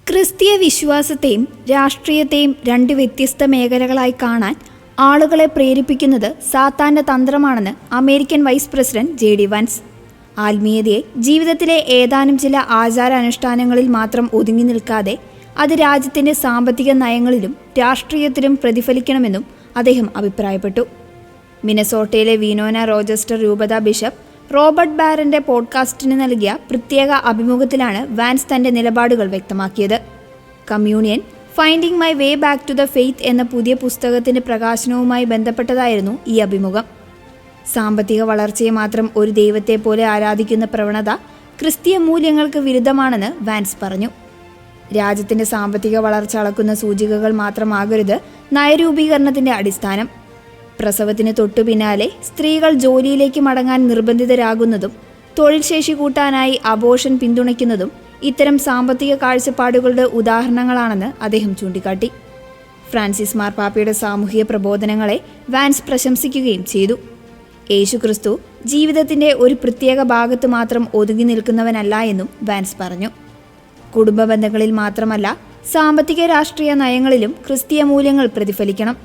ക്രിസ്തീയ വിശ്വാസത്തെയും രാഷ്ട്രീയത്തെയും രണ്ട് വ്യത്യസ്ത മേഖലകളായി കാണാൻ ആളുകളെ പ്രേരിപ്പിക്കുന്നത് സാത്താൻ്റെ തന്ത്രമാണെന്ന് അമേരിക്കൻ വൈസ് പ്രസിഡന്റ് ജെ.ഡി. വാൻസ്. ആത്മീയതയെ ജീവിതത്തിലെ ഏതാനും ചില ആചാരാനുഷ്ഠാനങ്ങളിൽ മാത്രം ഒതുങ്ങി നിൽക്കാതെ അത് രാജ്യത്തിൻ്റെ സാമ്പത്തിക നയങ്ങളിലും രാഷ്ട്രീയത്തിലും പ്രതിഫലിക്കണമെന്നും അദ്ദേഹം അഭിപ്രായപ്പെട്ടു. മിനസോട്ടയിലെ വിനോന റോജസ്റ്റർ രൂപത ബിഷപ്പ് റോബർട്ട് ബാരന്റെ പോഡ്കാസ്റ്റിന് നൽകിയ പ്രത്യേക അഭിമുഖത്തിലാണ് വാൻസ് തന്റെ നിലപാടുകൾ വ്യക്തമാക്കിയത്. Communion finding my way back to the faith എന്ന പുതിയ പുസ്തകത്തിന്റെ പ്രകാശനവുമായി ബന്ധപ്പെട്ടതായിരുന്നു ഈ അഭിമുഖം. സാമ്പത്തിക വളർച്ചയെ മാത്രം ഒരു ദൈവത്തെ പോലെ ആരാധിക്കുന്ന പ്രവണത ക്രിസ്തീയ മൂല്യങ്ങൾക്ക് വിരുദ്ധമാണെന്ന് വാൻസ് പറഞ്ഞു. രാജ്യത്തിന്റെ സാമ്പത്തിക വളർച്ച അളക്കുന്ന സൂചികകൾ മാത്രമാകരുത് നയരൂപീകരണത്തിന്റെ അടിസ്ഥാനം. പ്രസവത്തിന് തൊട്ടു പിന്നാലെ സ്ത്രീകൾ ജോലിയിലേക്ക് മടങ്ങാൻ നിർബന്ധിതരാകുന്നതും തൊഴിൽ ശേഷി കൂട്ടാനായി അബോർഷൻ പിന്തുണയ്ക്കുന്നതും ഇത്തരം സാമ്പത്തിക കാഴ്ചപ്പാടുകളുടെ ഉദാഹരണങ്ങളാണെന്ന് അദ്ദേഹം ചൂണ്ടിക്കാട്ടി. ഫ്രാൻസിസ് മാർപ്പാപ്പയുടെ സാമൂഹിക പ്രബോധനങ്ങളെ വാൻസ് പ്രശംസിക്കുകയും ചെയ്തു. യേശുക്രിസ്തു ജീവിതത്തിന്റെ ഒരു പ്രത്യേക ഭാഗത്ത് മാത്രം ഒതുങ്ങി നിൽക്കുന്നവനല്ല എന്നും വാൻസ് പറഞ്ഞു. കുടുംബ ബന്ധങ്ങളിൽ മാത്രമല്ല, സാമ്പത്തിക രാഷ്ട്രീയ നയങ്ങളിലും ക്രിസ്തീയ മൂല്യങ്ങൾ പ്രതിഫലിക്കണം.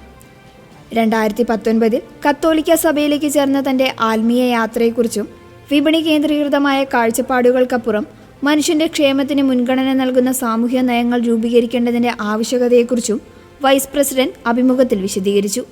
2019 കത്തോലിക്ക സഭയിലേക്ക് ചേർന്ന തന്റെ ആത്മീയ യാത്രയെക്കുറിച്ചും വിപണി കേന്ദ്രീകൃതമായ കാഴ്ചപ്പാടുകൾക്കപ്പുറം മനുഷ്യന്റെ ക്ഷേമത്തിന് മുൻഗണന നൽകുന്ന സാമൂഹ്യ നയങ്ങൾ രൂപീകരിക്കേണ്ടതിന്റെ ആവശ്യകതയെക്കുറിച്ചും വൈസ് പ്രസിഡന്റ് അഭിമുഖത്തിൽ വിശദീകരിച്ചു.